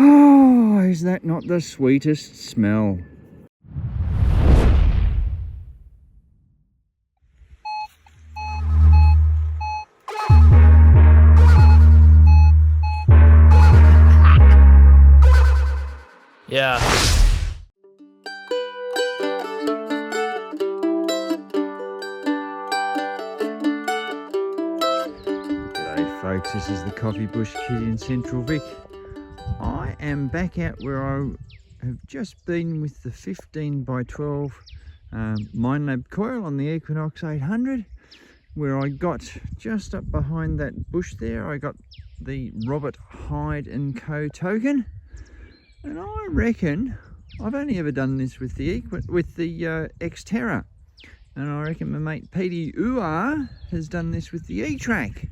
Oh, is that not the sweetest smell? Yeah. G'day folks, this is the Coffee Bush Kid in Central Vic. I am back out where I have just been with the 15 by 12 Minelab coil on the Equinox 800, where I got just up behind that bush there, I got the Robert Hyde & Co token. And I reckon I've only ever done this with the Xterra, and I reckon my mate Petey has done this with the E-Track.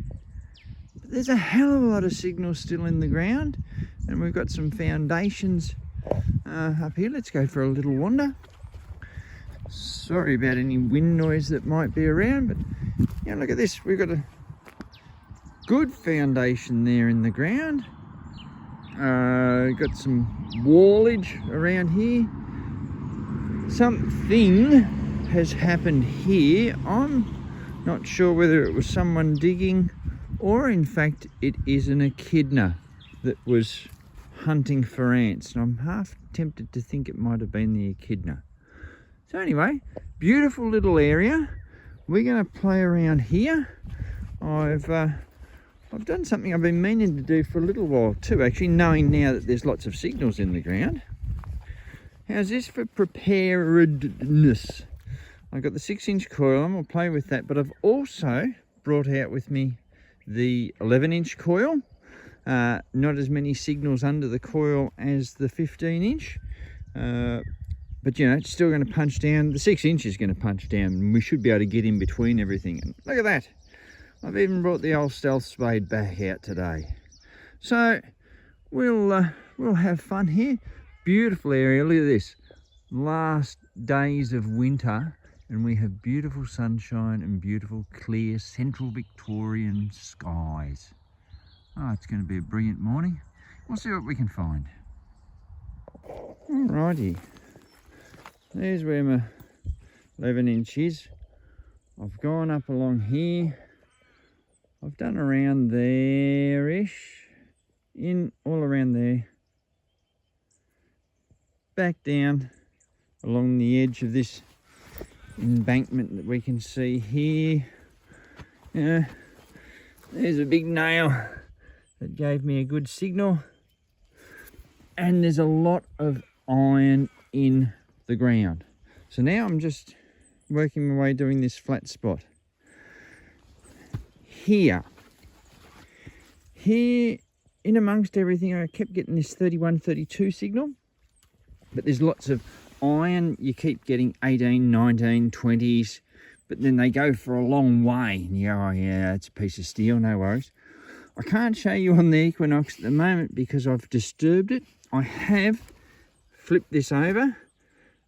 But there's a hell of a lot of signals still in the ground, and we've got some foundations up here. Let's go for a little wander. Sorry about any wind noise that might be around, but yeah, look at this. We've got a good foundation there in the ground. Got some wallage around here. Something has happened here. I'm not sure whether it was someone digging or in fact it is an echidna that was hunting for ants, and I'm half tempted to think it might have been the echidna. So anyway, beautiful little area. We're going to play around here. I've done something I've been meaning to do for a little while too, actually, knowing now that there's lots of signals in the ground. How's this for preparedness? I've got the 6-inch coil. I'm going to play with that, but I've also brought out with me the 11-inch coil. Not as many signals under the coil as the 15-inch, but you know, it's still going to punch down. The 6-inch is going to punch down, and we should be able to get in between everything. And look at that. I've even brought the old stealth spade back out today. So we'll have fun here. Beautiful area. Look at this. Last days of winter, and we have beautiful sunshine and beautiful clear central Victorian skies. Oh, it's going to be a brilliant morning. We'll see what we can find. Alrighty. There's where my 11-inch is. I've gone up along here. I've done around there-ish, in all around there, back down along the edge of this embankment that we can see here. Yeah, there's a big nail that gave me a good signal, and there's a lot of iron in the ground. So now I'm just working my way doing this flat spot. Here in amongst everything, I kept getting this 31, 32 signal, but there's lots of iron. You keep getting 18, 19, 20s, but then they go for a long way. And you go, oh yeah, it's a piece of steel, no worries. I can't show you on the Equinox at the moment because I've disturbed it. I have flipped this over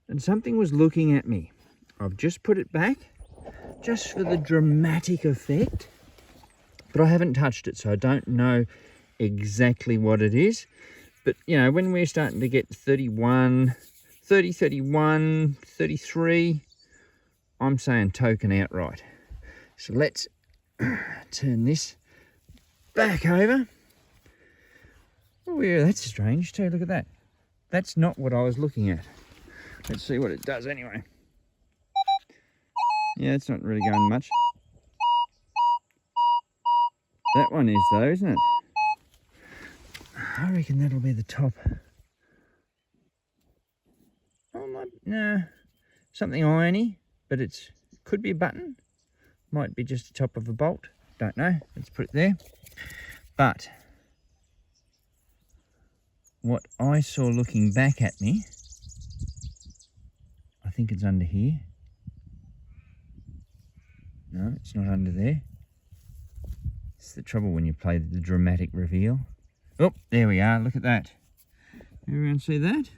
and something was looking at me. I've just put it back just for the dramatic effect. But I haven't touched it, so I don't know exactly what it is. But, you know, when we're starting to get 31, 30, 31, 33, I'm saying token outright. So let's turn this back over. Oh, yeah, that's strange too. Look at that. That's not what I was looking at. Let's see what it does anyway. Yeah, it's not really going much. That one is though, isn't it? I reckon that'll be the top. Oh, no, something irony, but it could be a button. Might be just the top of a bolt. Don't know. Let's put it there. But what I saw looking back at me, I think it's under here. No, it's not under there. It's the trouble when you play the dramatic reveal. Oh, there we are. Look at that. Everyone see that?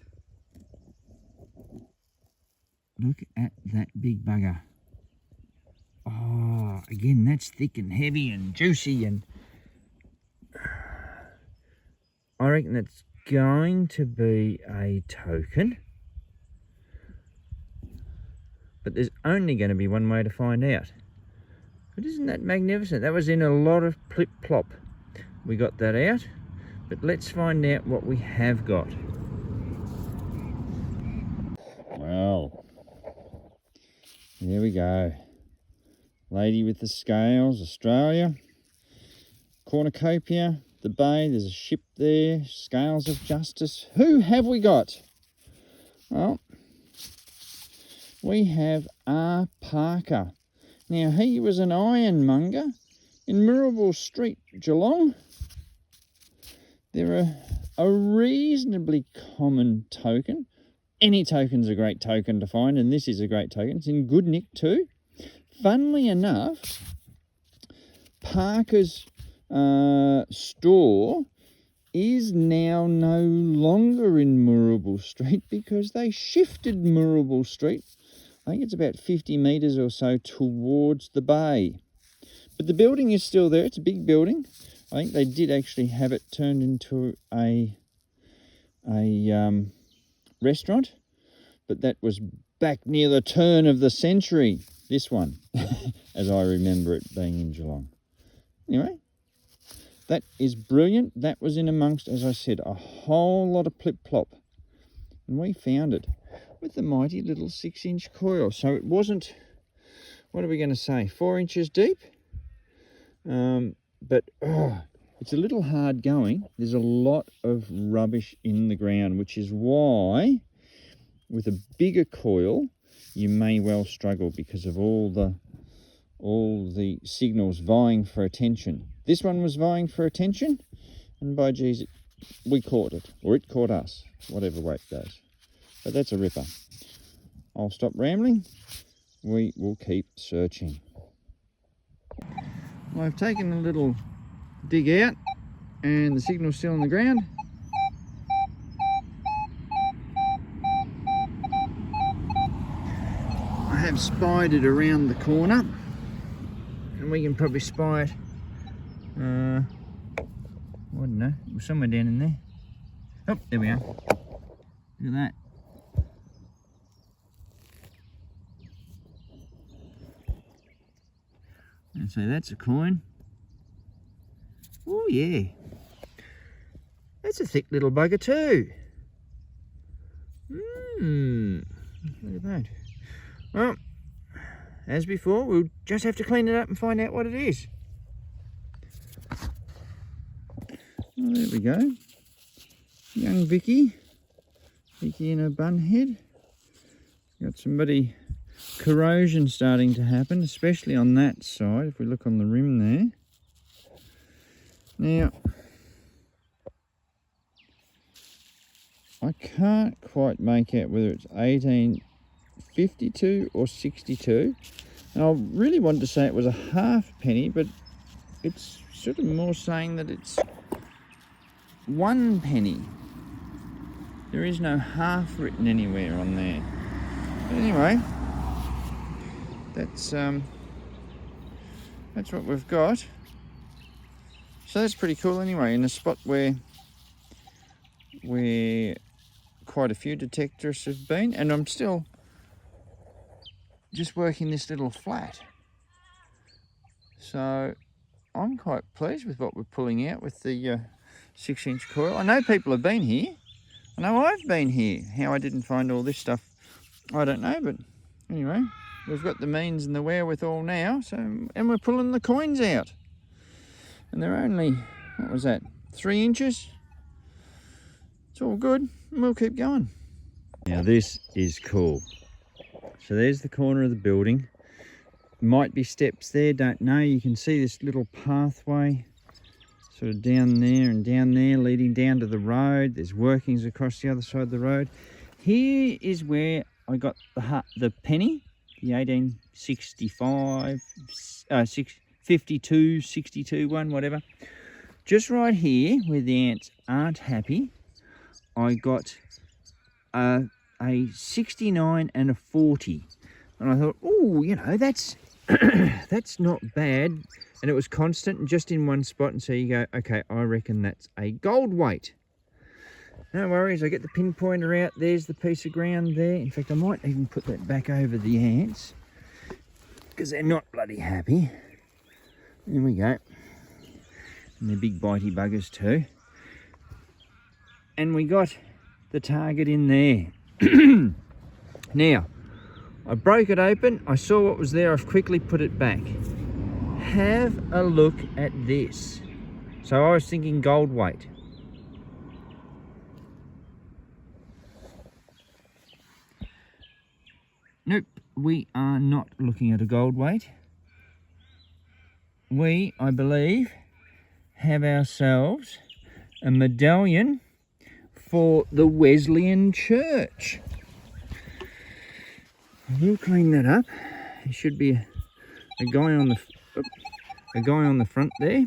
Look at that big bugger. Oh, again, that's thick and heavy and juicy, and I reckon that's going to be a token, but there's only going to be one way to find out. But isn't that magnificent? That was in a lot of plip-plop. We got that out, but let's find out what we have got. Well, there we go. Lady with the scales, Australia. Cornucopia, the bay, there's a ship there. Scales of justice. Who have we got? Well, we have R. Parker. Now, he was an ironmonger in Mirrabul Street, Geelong. They're a reasonably common token. Any token's a great token to find, and this is a great token. It's in good nick too. Funnily enough, Parker's store is now no longer in Mirrabul Street because they shifted Mirrabul Street. I think it's about 50 metres or so towards the bay. But the building is still there. It's a big building. I think they did actually have it turned into a restaurant, but that was back near the turn of the century, this one, as I remember it being in Geelong. Anyway, that is brilliant. That was in amongst, as I said, a whole lot of plip-plop. And we found it with the mighty little 6-inch coil. So it wasn't, what are we going to say, 4 inches deep? But it's a little hard going. There's a lot of rubbish in the ground, which is why with a bigger coil you may well struggle because of all the signals vying for attention. This one was vying for attention, and by geez, we caught it, or it caught us, whatever way it goes. But that's a ripper. I'll stop rambling. We will keep searching. Well, I've taken a little dig out, and the signal's still on the ground. I have spied it around the corner, and we can probably spy it, I don't know, somewhere down in there. Oh, there we are. Look at that. And so that's a coin. Oh yeah, that's a thick little bugger too. Look at that. Well, as before, we'll just have to clean it up and find out what it is. Well, there we go. Young Vicky in her bun head. Got somebody corrosion starting to happen, especially on that side. If we look on the rim there. Now, I can't quite make out whether it's 1852 or 62. And I really wanted to say it was a half penny, but it's sort of more saying that it's 1 penny. There is no half written anywhere on there. But anyway, that's what we've got. So that's pretty cool anyway, in a spot where quite a few detectorists have been, and I'm still just working this little flat. So I'm quite pleased with what we're pulling out with the 6-inch coil. I know people have been here. I know I've been here. How I didn't find all this stuff, I don't know, but anyway, we've got the means and the wherewithal now, so, and we're pulling the coins out. And they're only, what was that, 3 inches? It's all good, and we'll keep going. Now this is cool. So there's the corner of the building. Might be steps there, don't know. You can see this little pathway sort of down there and down there leading down to the road. There's workings across the other side of the road. Here is where I got the penny, the 1865, 52, 62 one, whatever. Just right here where the ants aren't happy, I got a 69 and a 40. And I thought, oh, you know, that's that's not bad. And it was constant and just in one spot. And so you go, okay, I reckon that's a gold weight. No worries, I get the pinpointer out. There's the piece of ground there. In fact, I might even put that back over the ants because they're not bloody happy. There we go. And they're big bitey buggers too. And we got the target in there. Now, I broke it open. I saw what was there. I've quickly put it back. Have a look at this. So I was thinking gold weight. Nope, we are not looking at a gold weight. We, I believe, have ourselves a medallion for the Wesleyan Church. We'll clean that up. There should be a guy on the front there.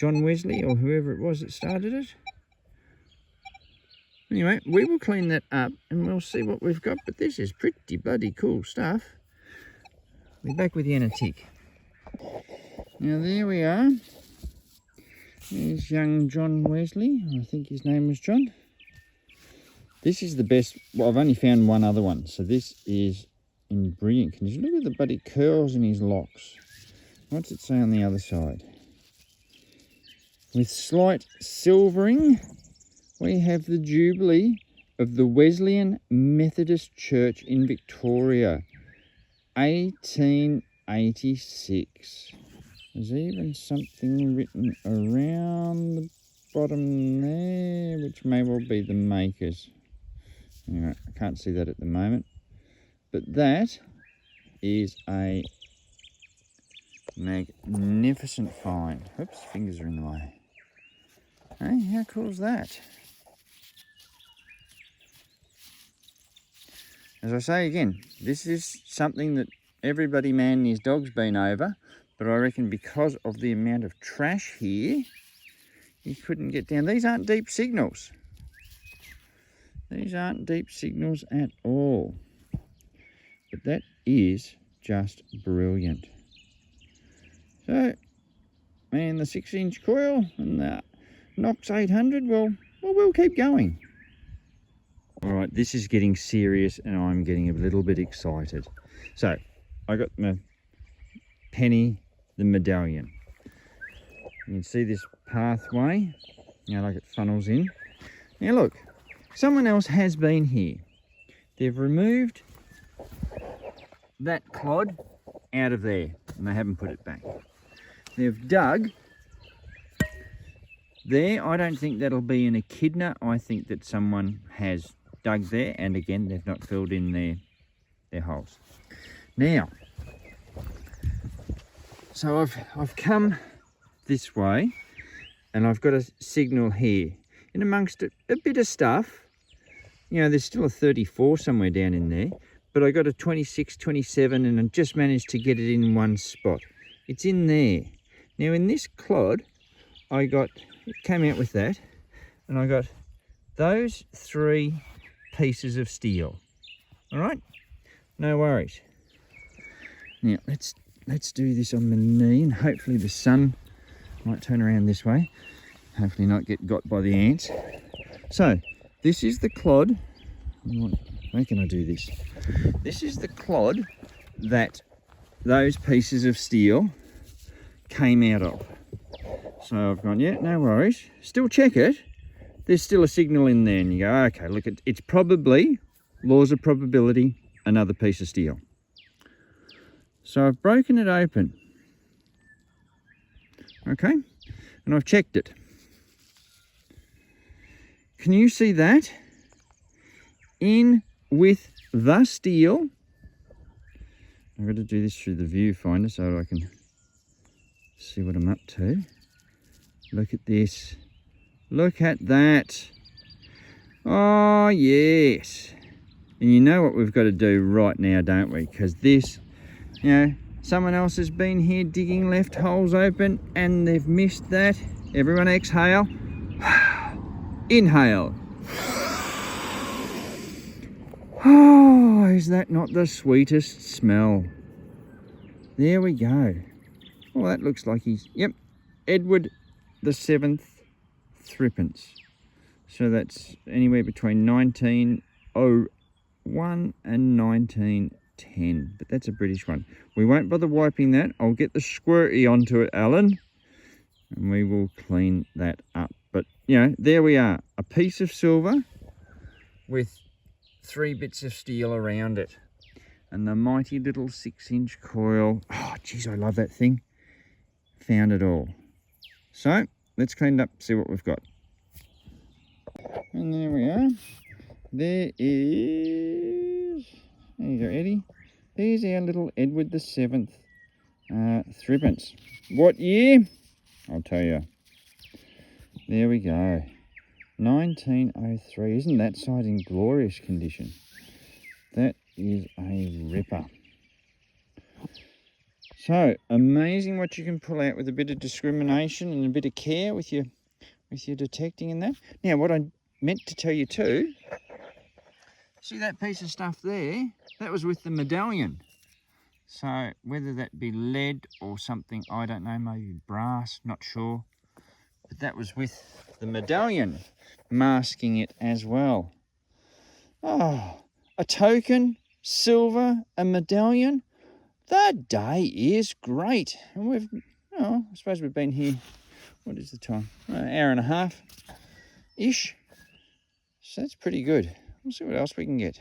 John Wesley or whoever it was that started it. Anyway, we will clean that up and we'll see what we've got. But this is pretty bloody cool stuff. We're back with the antique. Now there we are. There's young John Wesley. I think his name was John. This is the best. Well, I've only found one other one. So this is in brilliant condition. Look at the bloody curls in his locks. What's it say on the other side? With slight silvering, we have the Jubilee of the Wesleyan Methodist Church in Victoria, 1886. There's even something written around the bottom there, which may well be the makers. Anyway, I can't see that at the moment. But that is a magnificent find. Oops, fingers are in the way. Hey, how cool is that? As I say again, this is something that everybody man and his dog's been over, but I reckon because of the amount of trash here, he couldn't get down. These aren't deep signals. These aren't deep signals at all. But that is just brilliant. So, man, the 6-inch coil and the Knox 800, well, we'll keep going. All right, this is getting serious and I'm getting a little bit excited. So, I got my penny, the medallion. You can see this pathway, like it funnels in. Now look, someone else has been here. They've removed that clod out of there and they haven't put it back. They've dug there. I don't think that'll be an echidna. I think that someone has dug there, and again, they've not filled in their holes. Now, so I've come this way, and I've got a signal here. In amongst a bit of stuff, there's still a 34 somewhere down in there, but I got a 26, 27, and I just managed to get it in one spot. It's in there. Now, in this clod, it came out with that, and I got those 3 pieces of steel. All right, no worries. Now let's do this on the knee, and hopefully the sun might turn around this way. Hopefully not get got by the ants. So this is the clod. How can I do this? This is the clod that those pieces of steel came out of. So I've gone, yeah, no worries. Still check it. There's still a signal in there, and you go, okay, look, it's probably, laws of probability, another piece of steel. So I've broken it open. Okay, and I've checked it. Can you see that? In with the steel. I've got to do this through the viewfinder so I can see what I'm up to. Look at this. Look at that. Oh, yes. And you know what we've got to do right now, don't we? Because this, someone else has been here digging, left holes open, and they've missed that. Everyone exhale. Inhale. Oh, is that not the sweetest smell? There we go. Well, that looks like he's, Edward the 7th, threepence. So that's anywhere between 1901 and 1910. But that's a British one. We won't bother wiping that. I'll get the squirty onto it, Alan, and we will clean that up. But, you know, there we are. A piece of silver with 3 bits of steel around it. And the mighty little 6-inch coil. Oh, geez, I love that thing. Found it all. So, let's clean it up, see what we've got. And there we are. There you go, Eddie. There's our little Edward the 7th threepence. What year? I'll tell you. There we go. 1903. Isn't that side in glorious condition? That is a ripper. So, amazing what you can pull out with a bit of discrimination and a bit of care with your detecting and that. Now, what I meant to tell you too, see that piece of stuff there? That was with the medallion. So, whether that be lead or something, I don't know, maybe brass, not sure. But that was with the medallion, masking it as well. Oh, a token, silver, a medallion. The day is great. And we've, oh, I suppose we've been here, what is the time? An hour and a half-ish. So that's pretty good. We'll see what else we can get.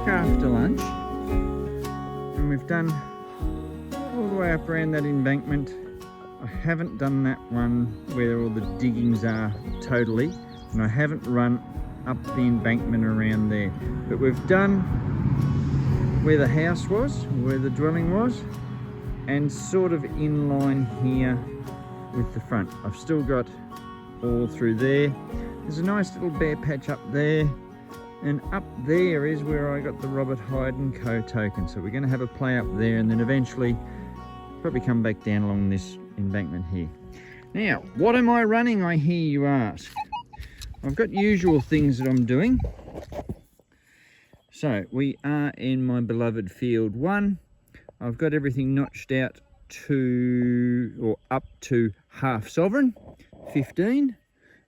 After lunch, and we've done all the way up around that embankment. I haven't done that one where all the diggings are totally, and I haven't run up the embankment around there, but we've done where the house was, where the dwelling was, and sort of in line here with the front. I've still got all through there. There's a nice little bare patch up there. And up there is where I got the Robert Hyde & Co token. So we're going to have a play up there and then eventually probably come back down along this embankment here. Now, what am I running, I hear you ask? I've got usual things that I'm doing. So we are in my beloved field 1. I've got everything notched out to, or up to half sovereign, 15.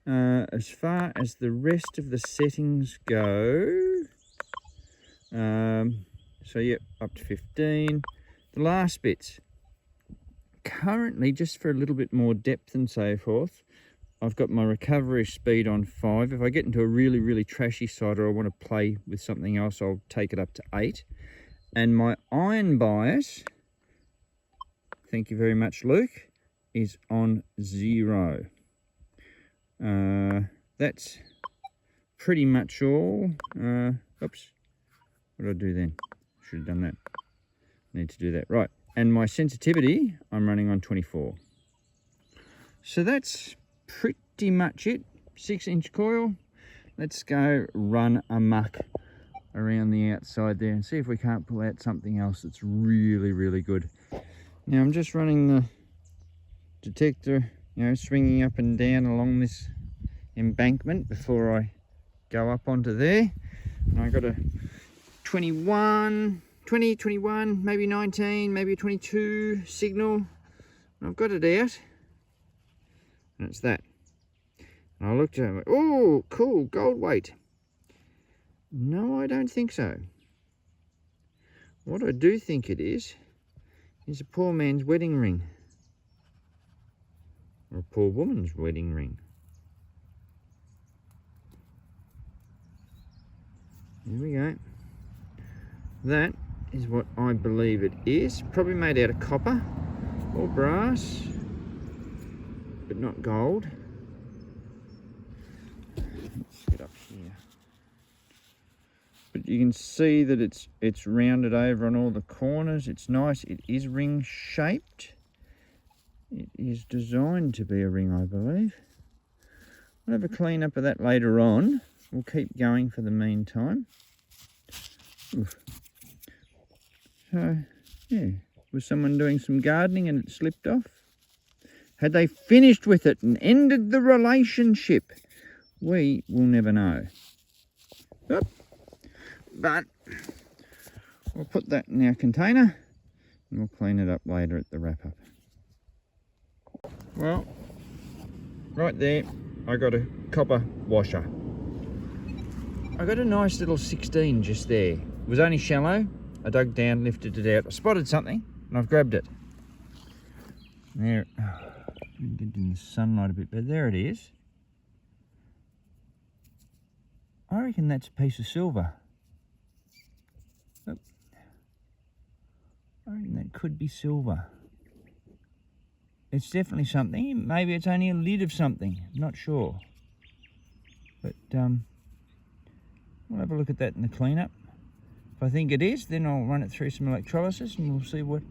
As far as the rest of the settings go, so yep, up to 15. The last bits, currently just for a little bit more depth and so forth, I've got my recovery speed on 5. If I get into a really, really trashy side or I want to play with something else, I'll take it up to 8. And my iron bias, thank you very much, Luke, is on 0. That's pretty much all. Oops, what did I do then? Should have done that. Need to do that. Right, and my sensitivity, I'm running on 24. So that's pretty much it. 6-inch coil. Let's go run amok around the outside there and see if we can't pull out something else that's really, really good. Now I'm just running the detector, you know, swinging up and down along this embankment before I go up onto there. And I got a 21, 20, 21, maybe 19, maybe a 22 signal. And I've got it out. And it's that. And I looked at it and went, oh, cool, gold weight. No, I don't think so. What I do think it is a poor man's wedding ring. or a poor woman's wedding ring. There we go. That is what I believe it is. Probably made out of copper or brass, but not gold. Let's get up here. But you can see that it's rounded over on all the corners. It's nice. It is ring shaped. It is designed to be a ring, I believe. I'll have a clean up of that later on. We'll keep going for the meantime. Oof. So, yeah, was someone doing some gardening and it slipped off? Had they finished with it and ended the relationship? We will never know. Oop. But we'll put that in our container and we'll clean it up later at the wrap up. Well, right there, I got a copper washer. I got a nice little 16 just there. It was only shallow. I dug down, lifted it out. I spotted something and I've grabbed it. There, get in the sunlight a bit better. There it is. I reckon that's a piece of silver. Look. I reckon that could be silver. It's definitely something. Maybe it's only a lid of something. I'm not sure. But we'll have a look at that in the cleanup. If I think it is, then I'll run it through some electrolysis and we'll see what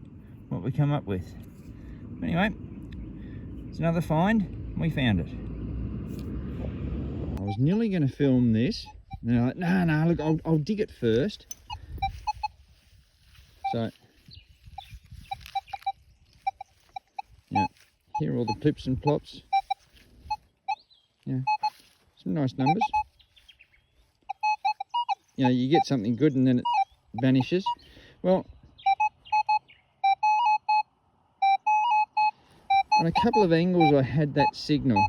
we come up with. Anyway, it's another find. We found it. I was nearly going to film this. And they're like, no, look, I'll dig it first. So, yeah, here are all the plips and plops. Yeah, some nice numbers. You know, you get something good and then it vanishes. Well, on a couple of angles I had that signal.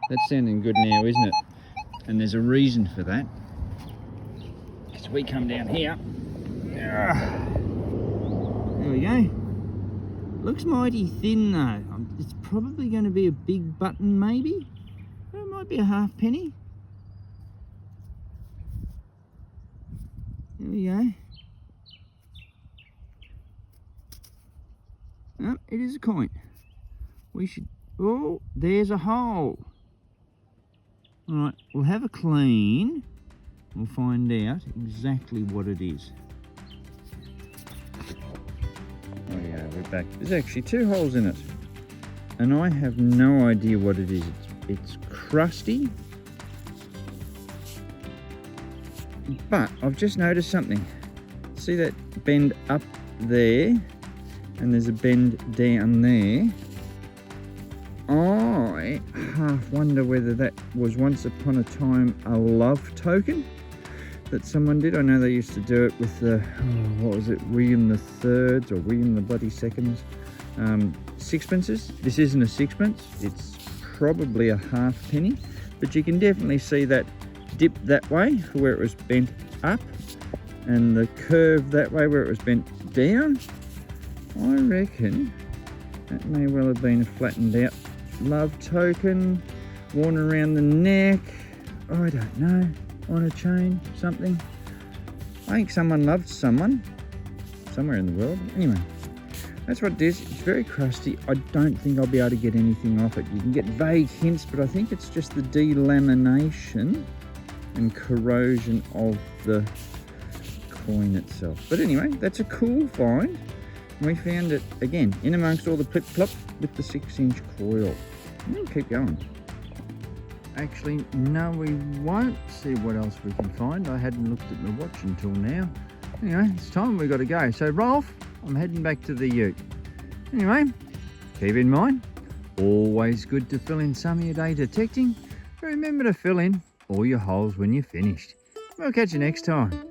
That's sounding good now, isn't it? And there's a reason for that. Because we come down here. There we go. Looks mighty thin though. It's probably going to be a big button maybe. It might be a half penny. There we go. Oh, it is a coin. We should... Oh, there's a hole. Alright, we'll have a clean. We'll find out exactly what it is. Oh yeah, we're back. There's actually 2 holes in it. And I have no idea what it is. It's crusty. But I've just noticed something. See that bend up there? And there's a bend down there. I half wonder whether that was once upon a time a love token that someone did. I know they used to do it with the, what was it, William the Thirds or William the bloody Seconds sixpences. This isn't a sixpence, it's probably a half penny, but you can definitely see that dip that way for where it was bent up and the curve that way where it was bent down. I reckon that may well have been a flattened out love token worn around the neck. I don't know, on a chain, something. I think someone loved someone somewhere in the world. Anyway, that's what it is. It's very crusty. I don't think I'll be able to get anything off it. You can get vague hints, but I think it's just the delamination and corrosion of the coin itself. But anyway, that's a cool find. We found it again in amongst all the plip plop with the 6-inch coil. We'll keep going. Actually, no, we won't. See what else we can find. I hadn't looked at my watch until now. Anyway, it's time we got to go. So Rolf, I'm heading back to the ute. Anyway, keep in mind, always good to fill in some of your day detecting. Remember to fill in all your holes when you're finished. We'll catch you next time.